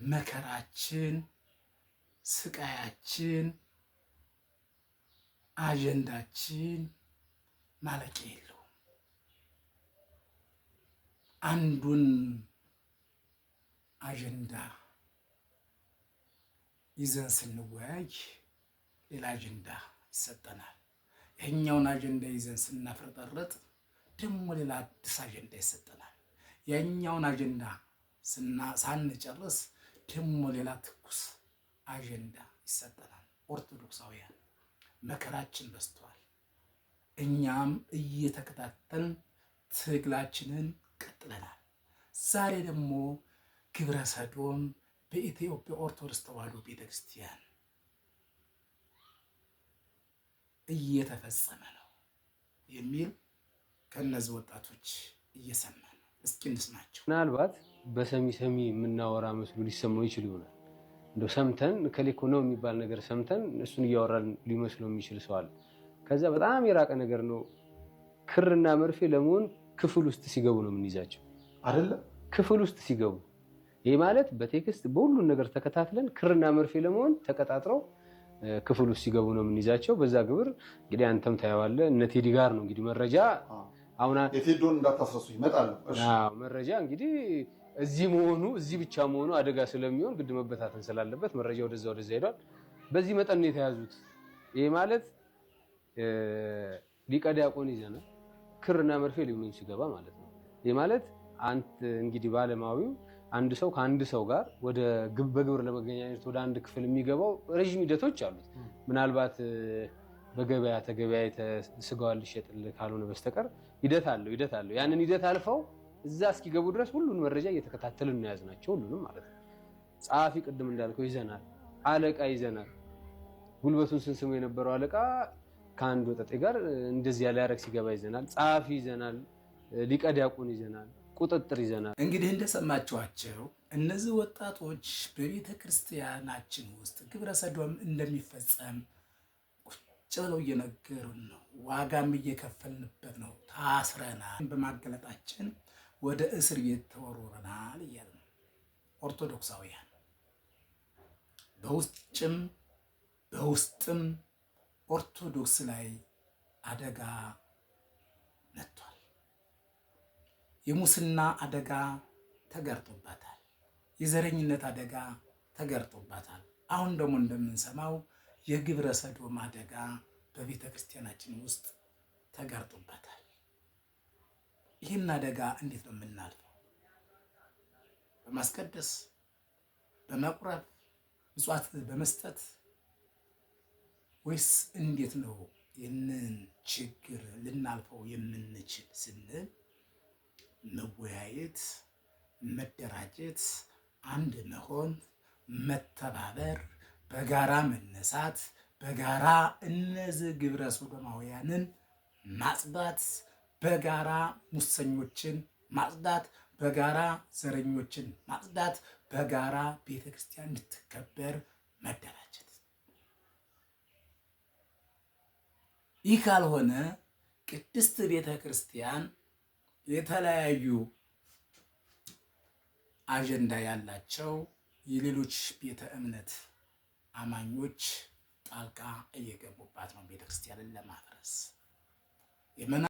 መከራችን፣ ስቃያችን፣ አጀንዳችን ማለቂያ የለውም። አንዱን አጀንዳ ይዘን ስንወያይ ሌላ አጀንዳ ይሰጠናል። ይሄኛውን አጀንዳ ይዘን ስናፍረጠረጥ ደግሞ ሌላ አዲስ አጀንዳ ይሰጠናል። ያኛውን አጀንዳ ሳንጨርስ ደግሞ ሌላ ትኩስ አጀንዳ ይሰጠናል። ኦርቶዶክሳውያን መከራችን በዝቷል። እኛም እየተከታተልን ትግላችንን ቀጥለናል። ዛሬ ደግሞ ግብረ ሰዶም በኢትዮጵያ ኦርቶዶክስ ተዋሕዶ ቤተክርስቲያን እየተፈጸመ ነው የሚል ከነዚህ ወጣቶች እየሰማን ነው። እስኪ እንስማቸው። ምናልባት በሰሚ የምናወራ መስሎ ሊሰማው ይችል ይሆናል። እንደው ሰምተን ከሌኮ ነው የሚባል ነገር ሰምተን እሱን እያወራን ሊመስለው የሚችል ሰው አለ። ከዛ በጣም የራቀ ነገር ነው። ክርና መርፌ ለመሆን ክፍል ውስጥ ሲገቡ ነው የምንይዛቸው አይደለ? ክፍል ውስጥ ሲገቡ ይሄ ማለት በቴክስት በሁሉን ነገር ተከታትለን ክርና መርፌ ለመሆን ተቀጣጥረው ክፍል ውስጥ ሲገቡ ነው የምንይዛቸው። በዛ ግብር እንግዲህ አንተም ታየዋለህ። እነ ቴዲ ጋር ነው እንግዲህ መረጃ አሁን የቴዶን እንዳታስረሱ ይመጣል። መረጃ እንግዲህ እዚህ መሆኑ እዚህ ብቻ መሆኑ አደጋ ስለሚሆን ግድ መበታተን ስላለበት መረጃ ወደዛ ሄዷል። በዚህ መጠን ነው የተያዙት። ይሄ ማለት ሊቀ ዲያቆን ይዘናል፣ ክርና መርፌ ሊሆን ሲገባ ማለት ነው። ይሄ ማለት አንተ እንግዲህ ባለማዊው አንድ ሰው ከአንድ ሰው ጋር ወደ በግብር ለመገናኘት ወደ አንድ ክፍል የሚገባው ረጅም ሂደቶች አሉት። ምናልባት በገበያ ተገበያይተ ስጋዋን ልሸጥልህ ካልሆነ በስተቀር ሂደት አለው። ያንን ሂደት አልፈው እዛ እስኪገቡ ድረስ ሁሉን መረጃ እየተከታተልን ነው ያዝናቸው፣ ሁሉንም ማለት ነው። ጸሐፊ ቅድም እንዳልከው ይዘናል፣ አለቃ ይዘናል። ጉልበቱን ስንስመው የነበረው አለቃ ከአንድ ወጠጤ ጋር እንደዚህ ያለ ያረግ ሲገባ ይዘናል። ጸሐፊ ይዘናል፣ ሊቀ ዲያቆን ይዘናል፣ ቁጥጥር ይዘናል። እንግዲህ እንደሰማችኋቸው እነዚህ ወጣቶች በቤተ ክርስቲያናችን ውስጥ ግብረ ሰዶም እንደሚፈጸም ቁጭ ብለው እየነገሩን ነው። ዋጋም እየከፈልንበት ነው። ታስረናል፣ በማገለጣችን ወደ እስር ቤት ተወርውረናል እያሉ ነው ኦርቶዶክሳውያን። በውስጥም ኦርቶዶክስ ላይ አደጋ መጥቷል። የሙስና አደጋ ተጋርጦባታል። የዘረኝነት አደጋ ተጋርጦባታል። አሁን ደግሞ እንደምንሰማው የግብረ ሰዶም አደጋ በቤተ ክርስቲያናችን ውስጥ ተጋርጦባታል። ይህን አደጋ እንዴት ነው የምናልፈው? በማስቀደስ በመቁረብ ምጽዋት በመስጠት ወይስ እንዴት ነው ይህንን ችግር ልናልፈው የምንችል ስንል መወያየት፣ መደራጀት፣ አንድ መሆን፣ መተባበር፣ በጋራ መነሳት፣ በጋራ እነዚህ ግብረ ሰዶማውያንን ማጽዳት፣ በጋራ ሙሰኞችን ማጽዳት፣ በጋራ ዘረኞችን ማጽዳት፣ በጋራ ቤተክርስቲያን እንድትከበር መደራጀት። ይህ ካልሆነ ቅድስት ቤተክርስቲያን የተለያዩ አጀንዳ ያላቸው የሌሎች ቤተ እምነት አማኞች ጣልቃ እየገቡባት ነው ቤተክርስቲያንን ለማፍረስ።